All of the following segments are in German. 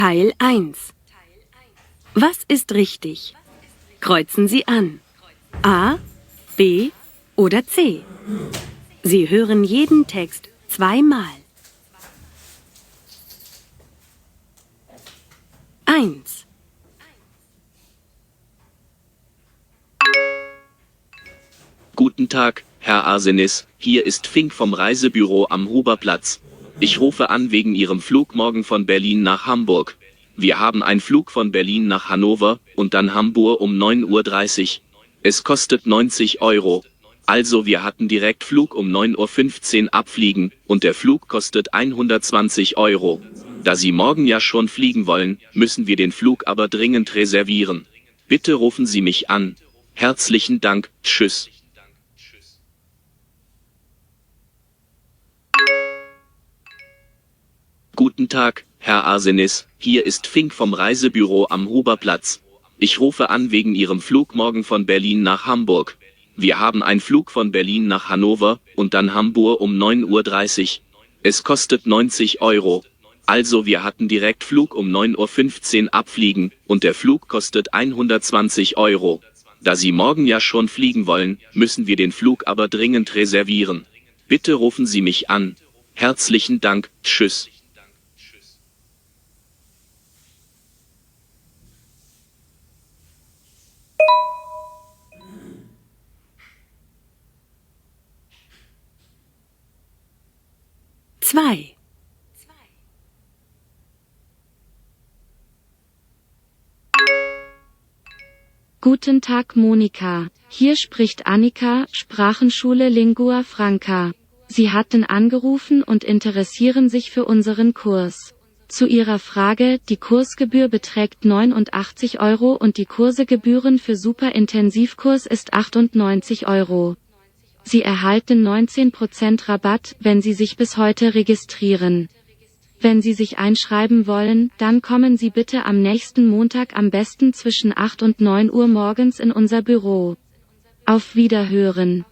Teil 1. Was ist richtig? Kreuzen Sie an. A, B oder C. Sie hören jeden Text zweimal. 1. Guten Tag, Herr Arsenis, hier ist Fink vom Reisebüro am Huberplatz. Ich rufe an wegen Ihrem Flug morgen von Berlin nach Hamburg. Wir haben einen Flug von Berlin nach Hannover und dann Hamburg um 9:30 Uhr. Es kostet 90 Euro. Also wir hatten Direktflug um 9:15 Uhr abfliegen und der Flug kostet 120 Euro. Da Sie morgen ja schon fliegen wollen, müssen wir den Flug aber dringend reservieren. Bitte rufen Sie mich an. Herzlichen Dank, tschüss. Guten Tag, Herr Arsenis, hier ist Fink vom Reisebüro am Huberplatz. Ich rufe an wegen Ihrem Flug morgen von Berlin nach Hamburg. Wir haben einen Flug von Berlin nach Hannover und dann Hamburg um 9:30 Uhr. Es kostet 90 Euro. Also wir hatten Direktflug um 9:15 Uhr abfliegen und der Flug kostet 120 Euro. Da Sie morgen ja schon fliegen wollen, müssen wir den Flug aber dringend reservieren. Bitte rufen Sie mich an. Herzlichen Dank, tschüss. Zwei. Guten Tag Monika, hier spricht Annika, Sprachenschule Lingua Franca. Sie hatten angerufen und interessieren sich für unseren Kurs. Zu Ihrer Frage, die Kursgebühr beträgt 89 Euro und die Kursegebühren für Superintensivkurs ist 98 Euro. Sie erhalten 19% Rabatt, wenn Sie sich bis heute registrieren. Wenn Sie sich einschreiben wollen, dann kommen Sie bitte am nächsten Montag am besten zwischen 8 und 9 Uhr morgens in unser Büro. Auf Wiederhören.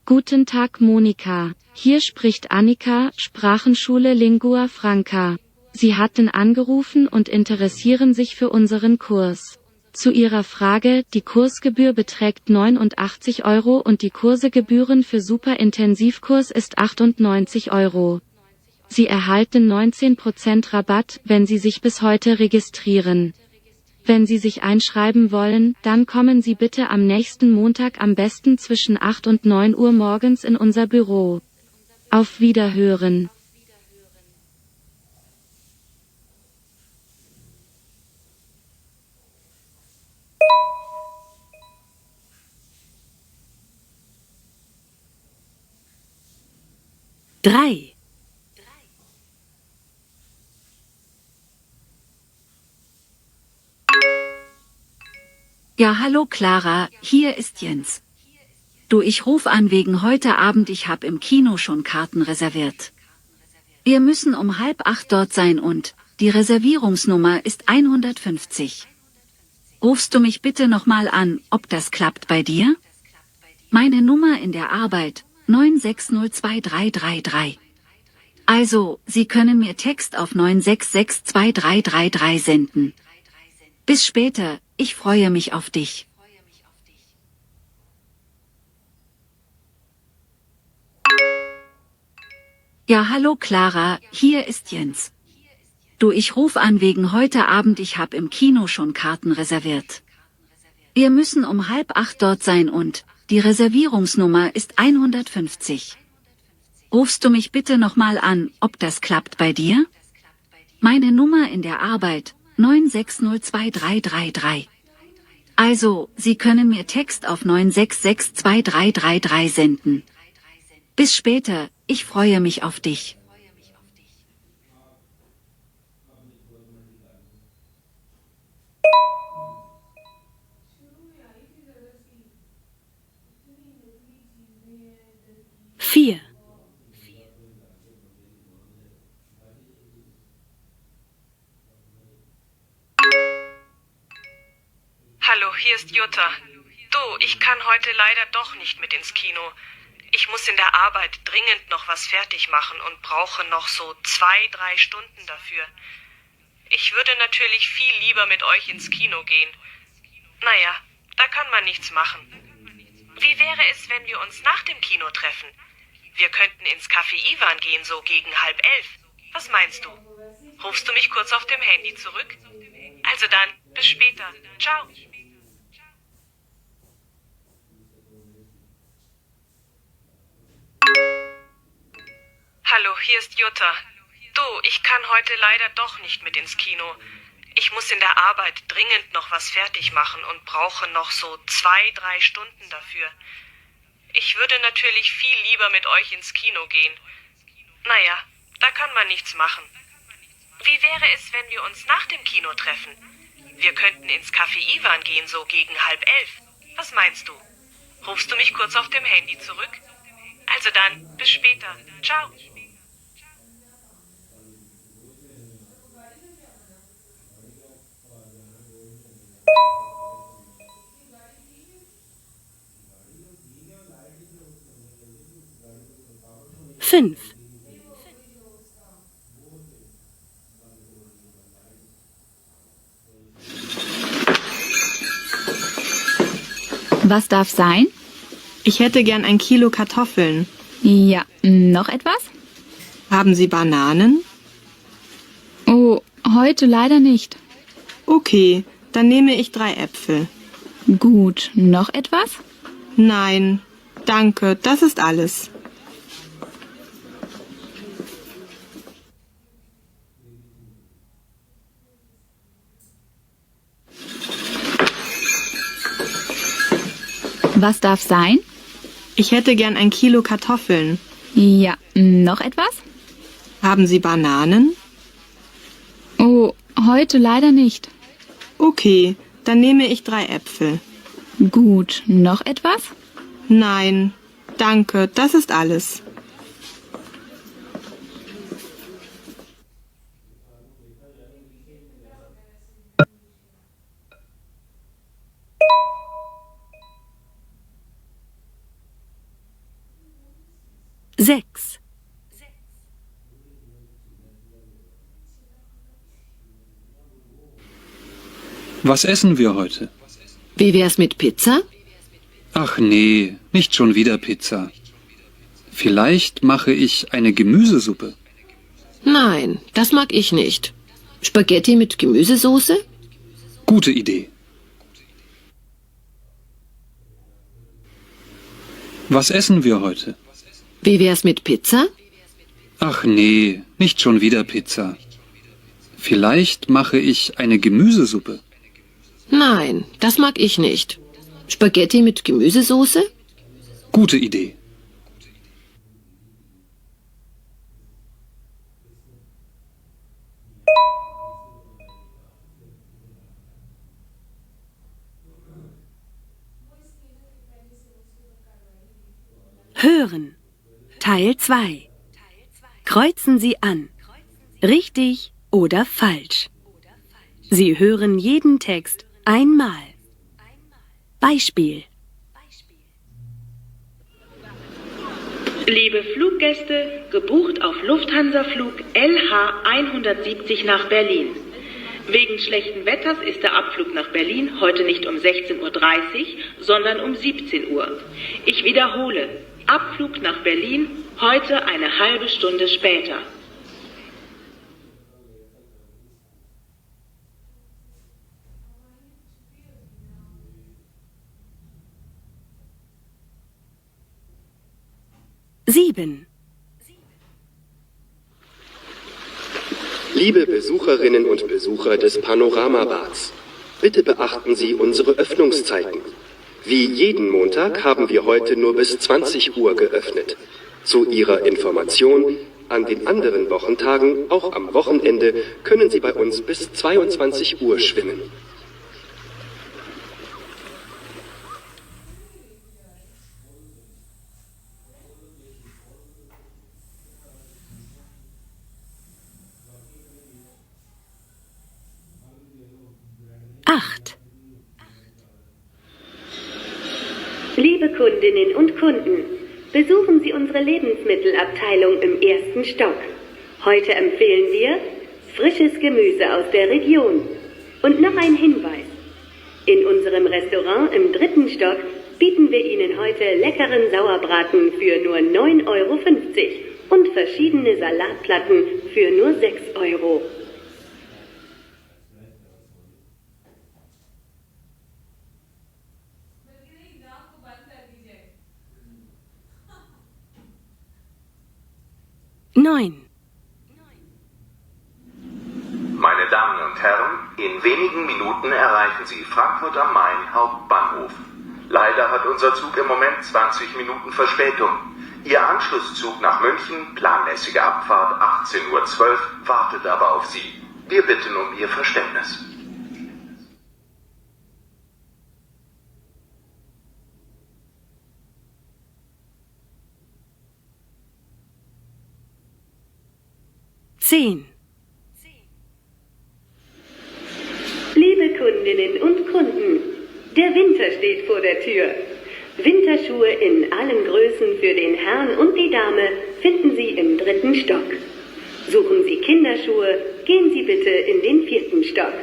Guten Tag Monika, hier spricht Annika, Sprachenschule Lingua Franca. Sie hatten angerufen und interessieren sich für unseren Kurs. Zu Ihrer Frage, die Kursgebühr beträgt 89 Euro und die Kursegebühren für Superintensivkurs ist 98 Euro. Sie erhalten 19% Rabatt, wenn Sie sich bis heute registrieren. Wenn Sie sich einschreiben wollen, dann kommen Sie bitte am nächsten Montag am besten zwischen 8 und 9 Uhr morgens in unser Büro. Auf Wiederhören. Drei. Ja, hallo Clara, hier ist Jens. Du, ich ruf an wegen heute Abend, ich hab im Kino schon Karten reserviert. Wir müssen um 7:30 dort sein und die Reservierungsnummer ist 150. Rufst du mich bitte nochmal an, ob das klappt bei dir? Meine Nummer in der Arbeit, 9602333. Also, Sie können mir Text auf 9662333 senden. Bis später, ich freue mich auf dich. Ja, hallo Clara, hier ist Jens. Du, ich ruf an wegen heute Abend, ich hab im Kino schon Karten reserviert. Wir müssen um 7:30 dort sein und die Reservierungsnummer ist 150. Rufst du mich bitte nochmal an, ob das klappt bei dir? Meine Nummer in der Arbeit, 9602333. Also, Sie können mir Text auf 9662333 senden. Bis später, ich freue mich auf dich. Vier. Hallo, hier ist Jutta. Du, ich kann heute leider doch nicht mit ins Kino. Ich muss in der Arbeit dringend noch was fertig machen und brauche noch so 2-3 Stunden dafür. Ich würde natürlich viel lieber mit euch ins Kino gehen. Naja, da kann man nichts machen. Wie wäre es, wenn wir uns nach dem Kino treffen? Wir könnten ins Café Ivan gehen, so gegen 10:30. Was meinst du? Rufst du mich kurz auf dem Handy zurück? Also dann, bis später. Ciao. Hallo, hier ist Jutta. Du, ich kann heute leider doch nicht mit ins Kino. Ich muss in der Arbeit dringend noch was fertig machen und brauche noch so 2-3 Stunden dafür. Ich würde natürlich viel lieber mit euch ins Kino gehen. Naja, da kann man nichts machen. Wie wäre es, wenn wir uns nach dem Kino treffen? Wir könnten ins Café Ivan gehen, so gegen 10:30. Was meinst du? Rufst du mich kurz auf dem Handy zurück? Also dann, bis später. Ciao. Fünf. Was darf sein? Ich hätte gern 1 Kilo Kartoffeln. Ja, noch etwas? Haben Sie Bananen? Oh, heute leider nicht. Okay, dann nehme ich 3 Äpfel. Gut, noch etwas? Nein, danke, das ist alles. Was darf sein? Ich hätte gern 1 Kilo Kartoffeln. Ja, noch etwas? Haben Sie Bananen? Oh, heute leider nicht. Okay, dann nehme ich 3 Äpfel. Gut, noch etwas? Nein, danke, das ist alles. Sechs. Was essen wir heute? Wie wär's mit Pizza? Ach nee, nicht schon wieder Pizza. Vielleicht mache ich eine Gemüsesuppe. Nein, das mag ich nicht. Spaghetti mit Gemüsesoße? Gute Idee. Was essen wir heute? Wie wär's mit Pizza? Ach nee, nicht schon wieder Pizza. Vielleicht mache ich eine Gemüsesuppe. Nein, das mag ich nicht. Spaghetti mit Gemüsesoße? Gute Idee. Hören. Teil 2. Kreuzen Sie an. Richtig oder falsch. Sie hören jeden Text einmal. Beispiel. Liebe Fluggäste, gebucht auf Lufthansa-Flug LH 170 nach Berlin. Wegen schlechten Wetters ist der Abflug nach Berlin heute nicht um 16:30 Uhr, sondern um 17 Uhr. Ich wiederhole, Abflug nach Berlin heute eine halbe Stunde später. Sieben. Liebe Besucherinnen und Besucher des Panoramabads, bitte beachten Sie unsere Öffnungszeiten. Wie jeden Montag haben wir heute nur bis 20 Uhr geöffnet. Zu Ihrer Information, an den anderen Wochentagen, auch am Wochenende, können Sie bei uns bis 22 Uhr schwimmen. Acht. Liebe Kundinnen und Kunden, Besuchen Sie unsere Lebensmittelabteilung im 1. Stock. Heute empfehlen wir frisches Gemüse aus der Region. Und noch ein Hinweis. In unserem Restaurant im 3. Stock bieten wir Ihnen heute leckeren Sauerbraten für nur 9,50 € und verschiedene Salatplatten für nur 6 €. Neun. Meine Damen und Herren, in wenigen Minuten erreichen Sie Frankfurt am Main Hauptbahnhof. Leider hat unser Zug im Moment 20 Minuten Verspätung. Ihr Anschlusszug nach München, planmäßige Abfahrt 18:12 Uhr, wartet aber auf Sie. Wir bitten um Ihr Verständnis. Zehn. Liebe Kundinnen und Kunden, der Winter steht vor der Tür. Winterschuhe in allen Größen für den Herrn und die Dame finden Sie im 3. Stock. Suchen Sie Kinderschuhe, gehen Sie bitte in den 4. Stock.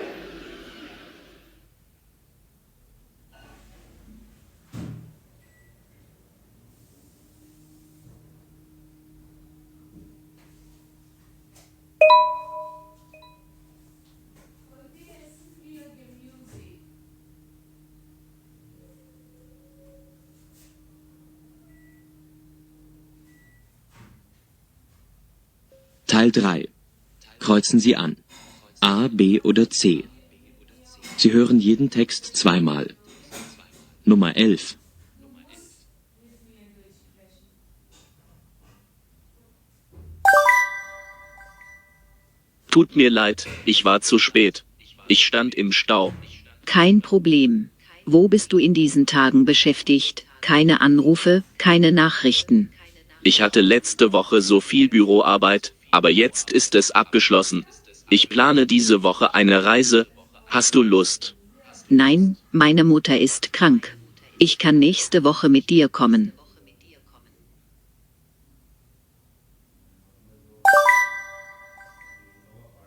Teil 3. Kreuzen Sie an. A, B oder C. Sie hören jeden Text zweimal. Nummer 11. Tut mir leid, ich war zu spät. Ich stand im Stau. Kein Problem. Wo bist du in diesen Tagen beschäftigt? Keine Anrufe, keine Nachrichten. Ich hatte letzte Woche so viel Büroarbeit, aber jetzt ist es abgeschlossen. Ich plane diese Woche eine Reise. Hast du Lust? Nein, meine Mutter ist krank. Ich kann nächste Woche mit dir kommen.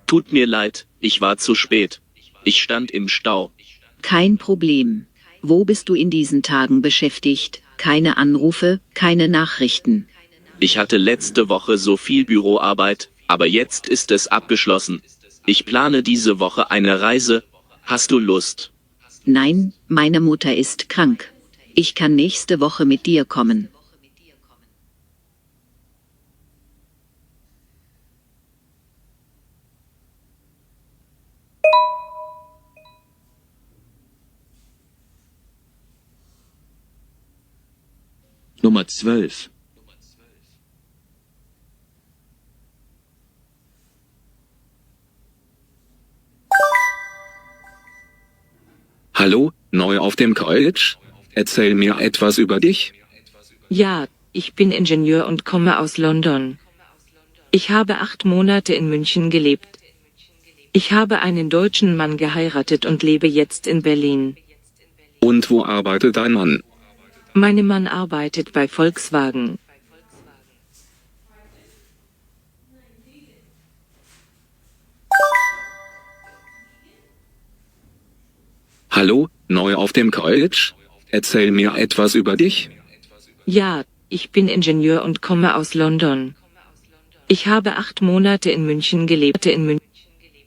Tut mir leid, ich war zu spät. Ich stand im Stau. Kein Problem. Wo bist du in diesen Tagen beschäftigt? Keine Anrufe, keine Nachrichten. Ich hatte letzte Woche so viel Büroarbeit, aber jetzt ist es abgeschlossen. Ich plane diese Woche eine Reise. Hast du Lust? Nein, meine Mutter ist krank. Ich kann nächste Woche mit dir kommen. Nummer 12. Hallo, neu auf dem College? Erzähl mir etwas über dich. Ja, ich bin Ingenieur und komme aus London. Ich habe 8 Monate in München gelebt. Ich habe einen deutschen Mann geheiratet und lebe jetzt in Berlin. Und wo arbeitet dein Mann? Mein Mann arbeitet bei Volkswagen. Hallo, neu auf dem College? Erzähl mir etwas über dich. Ja, ich bin Ingenieur und komme aus London. Ich habe 8 Monate in München gelebt.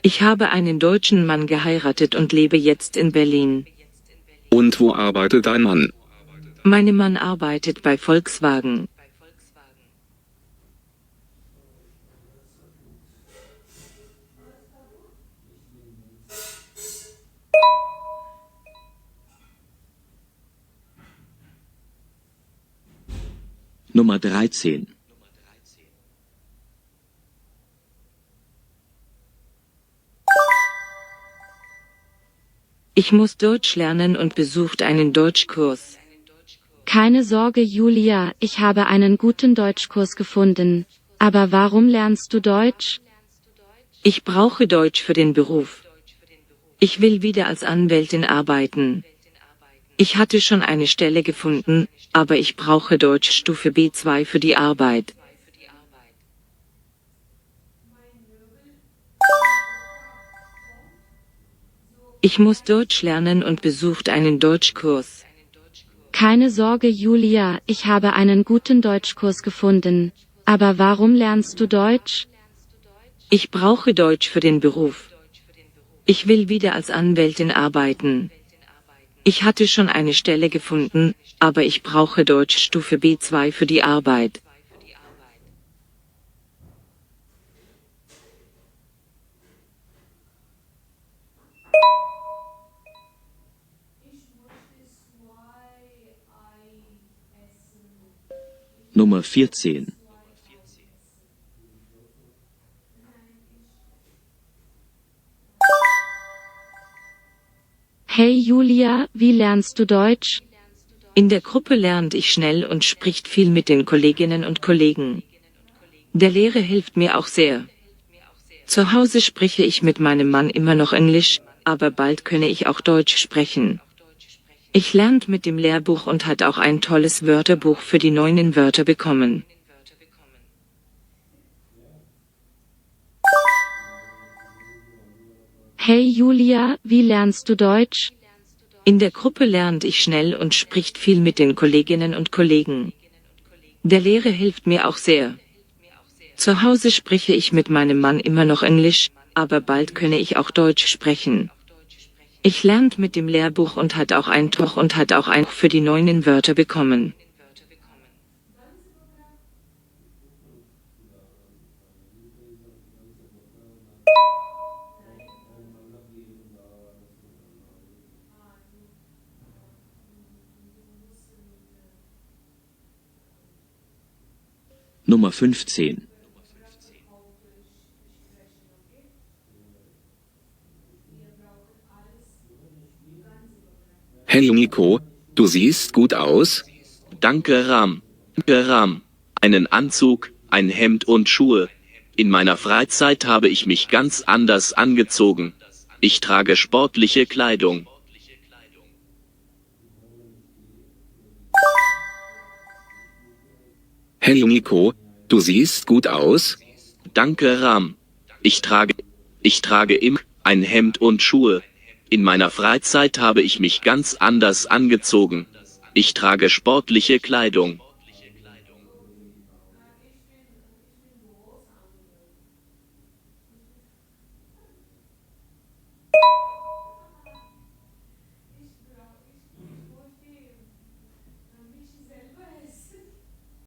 Ich habe einen deutschen Mann geheiratet und lebe jetzt in Berlin. Und wo arbeitet dein Mann? Mein Mann arbeitet bei Volkswagen. Nummer 13. Ich muss Deutsch lernen und besucht einen Deutschkurs. Keine Sorge, Julia, ich habe einen guten Deutschkurs gefunden. Aber warum lernst du Deutsch? Ich brauche Deutsch für den Beruf. Ich will wieder als Anwältin arbeiten. Ich hatte schon eine Stelle gefunden, aber ich brauche Deutschstufe B2 für die Arbeit. Ich muss Deutsch lernen und besucht einen Deutschkurs. Keine Sorge, Julia, ich habe einen guten Deutschkurs gefunden. Aber warum lernst du Deutsch? Ich brauche Deutsch für den Beruf. Ich will wieder als Anwältin arbeiten. Ich hatte schon eine Stelle gefunden, aber ich brauche Deutschstufe B2 für die Arbeit. Nummer 14. Hey Julia, wie lernst du Deutsch? In der Gruppe lernt ich schnell und spricht viel mit den Kolleginnen und Kollegen. Der Lehrer hilft mir auch sehr. Zu Hause spreche ich mit meinem Mann immer noch Englisch, aber bald könne ich auch Deutsch sprechen. Ich lernt mit dem Lehrbuch und hat auch ein tolles Wörterbuch für die neuen Wörter bekommen. Hey Julia, wie lernst du Deutsch? In der Gruppe lernt ich schnell und spricht viel mit den Kolleginnen und Kollegen. Der Lehrer hilft mir auch sehr. Zu Hause spreche ich mit meinem Mann immer noch Englisch, aber bald könne ich auch Deutsch sprechen. Ich lernt mit dem Lehrbuch und hat auch ein für die neuen Wörter bekommen. Nummer 15. Hey Nico, du siehst gut aus. Danke Ram. Einen Anzug, ein Hemd und Schuhe. In meiner Freizeit habe ich mich ganz anders angezogen. Ich trage sportliche Kleidung. Hey Nico, du siehst gut aus. Danke Ram. Ich trage immer ein Hemd und Schuhe. In meiner Freizeit habe ich mich ganz anders angezogen. Ich trage sportliche Kleidung.